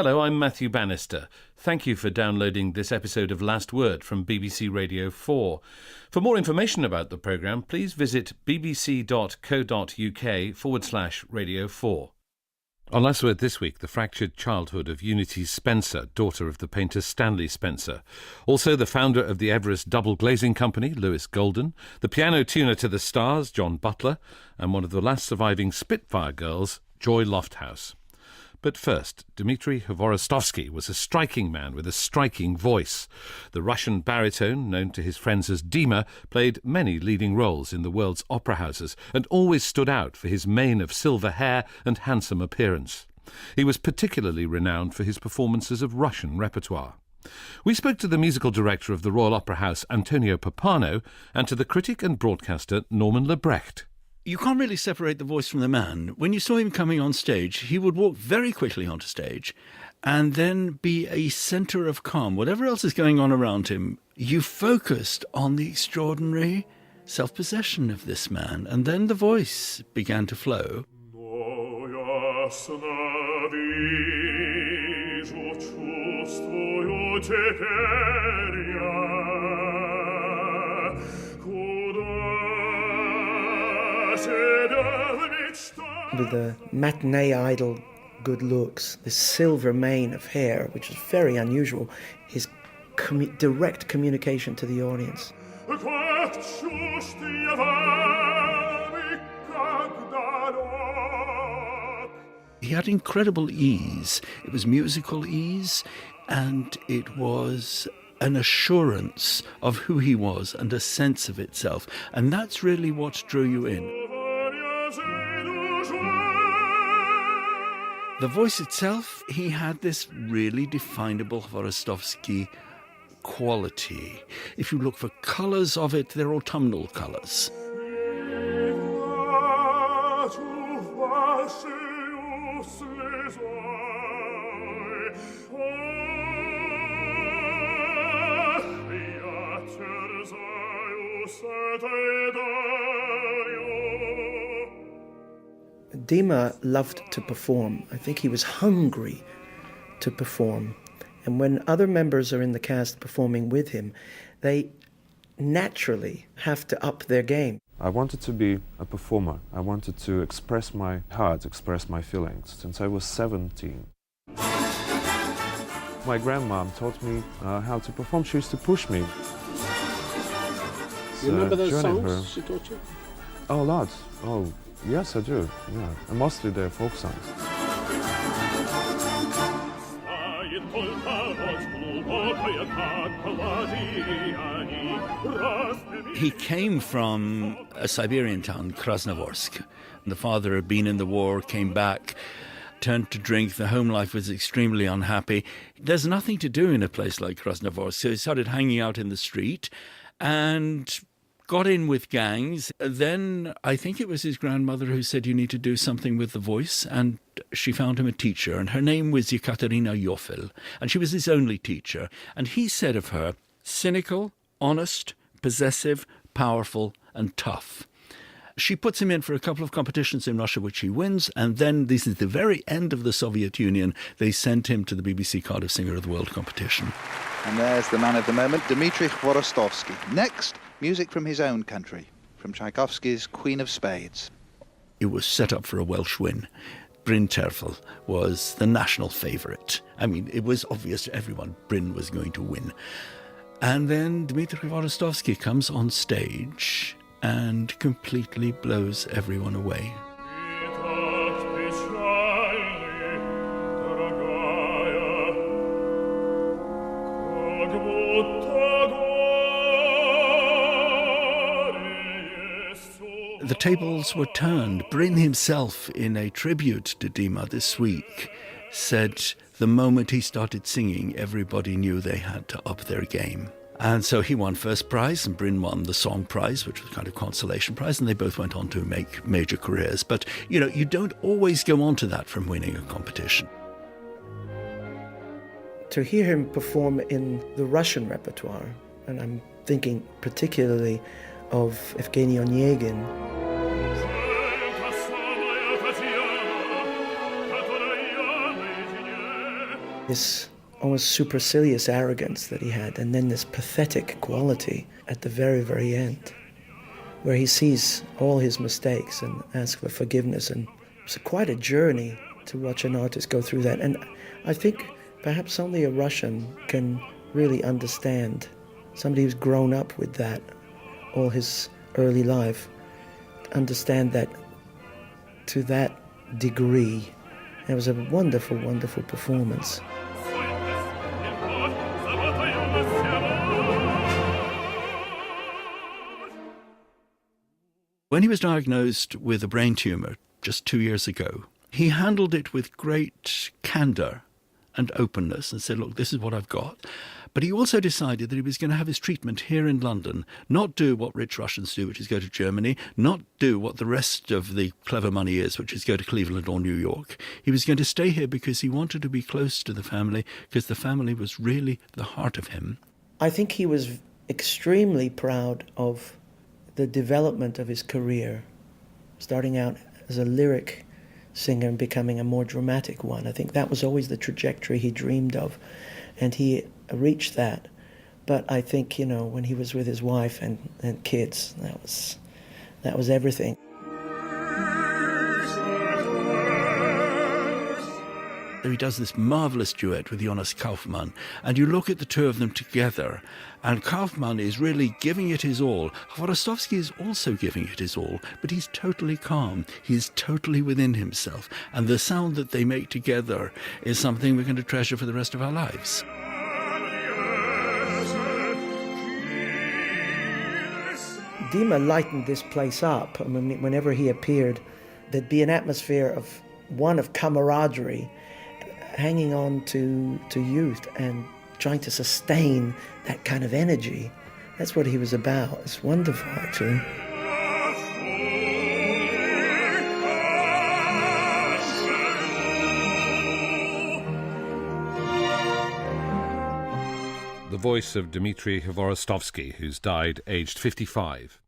Hello, I'm Matthew Bannister. Thank you for downloading this episode of Last Word from BBC Radio 4. For more information about the programme, please visit bbc.co.uk/Radio 4. On Last Word this week, the fractured childhood of Unity Spencer, daughter of the painter Stanley Spencer. Also the founder of the Everest Double Glazing Company, Lewis Golden, the piano tuner to the stars, John Butler, and one of the last surviving Spitfire girls, Joy Lofthouse. But first, DmitriHvorostovsky was a striking man with a striking voice. The Russian baritone, known to his friends as Dima, played many leading roles in the world's opera houses and always stood out for his mane of silver hair and handsome appearance. He was particularly renowned for his performances of Russian repertoire. We spoke to the musical director of the Royal Opera House, Antonio Pappano, and to the critic and broadcaster Norman Lebrecht. You can't really separate the voice from the man. When you saw him coming on stage, he would walk very quickly onto stage and then be a centre of calm. Whatever else is going on around him, you focused on the extraordinary self-possession of this man. And then the voice began to flow. With the matinee idol good looks, this silver mane of hair, which is very unusual, his direct communication to the audience. He had incredible ease. It was musical ease, and it was an assurance of who he was and a sense of itself. And that's really what drew you in. The voice itself, he had this really definable Hvorostovsky quality. If you look for colours of it, they're autumnal colours. Dima loved to perform. I think he was hungry to perform. And when other members are in the cast performing with him, they naturally have to up their game. I wanted to be a performer. I wanted to express my heart, express my feelings since I was 17. My grandmom taught me how to perform. She used to push me. You remember those songs her. she taught you? Oh, lots. Oh, yes, I do. Yeah, and mostly they're folk songs. He came from a Siberian town, Krasnovorsk. The father had been in the war, came back, turned to drink. The home life was extremely unhappy. There's nothing to do in a place like Krasnovorsk, so he started hanging out in the street and got in with gangs. Then I think it was his grandmother who said, you need to do something with the voice, and she found him a teacher, and her name was Ekaterina Yofel, and she was his only teacher. And he said of her, cynical, honest, possessive, powerful, and tough. She puts him in for a couple of competitions in Russia, which he wins, and then, this is the very end of the Soviet Union, they sent him to the BBC Cardiff Singer of the World competition. And there's the man of the moment, DmitriHvorostovsky. Next, music from his own country, from Tchaikovsky's Queen of Spades. It was set up for a Welsh win. Bryn Terfel was the national favourite. I mean, it was obvious to everyone Bryn was going to win. And then DmitriHvorostovsky comes on stage and completely blows everyone away. The tables were turned. Bryn himself, in a tribute to Dima this week, said the moment he started singing, everybody knew they had to up their game. And so he won first prize, and Bryn won the song prize, which was kind of consolation prize, and they both went on to make major careers. But, you know, you don't always go on to that from winning a competition. To hear him perform in the Russian repertoire, and I'm thinking particularly of Evgeny Onegin. this almost supercilious arrogance that he had, and then this pathetic quality at the very, very end, where he sees all his mistakes and asks for forgiveness. And it's quite a journey to watch an artist go through that. And I think perhaps only a Russian can really understand, somebody who's grown up with that all his early life, understand that to that degree. It was a wonderful, wonderful performance. When he was diagnosed with a brain tumour just 2 years ago, he handled it with great candour and openness and said, look, this is what I've got. But he also decided that he was going to have his treatment here in London, not do what rich Russians do, which is go to Germany, not do what the rest of the clever money is, which is go to Cleveland or New York. He was going to stay here because he wanted to be close to the family, because the family was really the heart of him. I think he was extremely proud of the development of his career, starting out as a lyric singer and becoming a more dramatic one. I think that was always the trajectory he dreamed of, and he reached that. But I think, when he was with his wife and kids, that was everything. He does this marvellous duet with Jonas Kaufmann, and you look at the two of them together, and Kaufmann is really giving it his all. Hvorostovsky is also giving it his all, but he's totally calm. He's totally within himself, and the sound that they make together is something we're going to treasure for the rest of our lives. Dima lightened this place up. I mean, whenever he appeared, there'd be an atmosphere of camaraderie, hanging on to youth and trying to sustain that kind of energy. That's what he was about. It's wonderful, actually. The voice of Dmitri Hvorostovsky, who's died aged 55.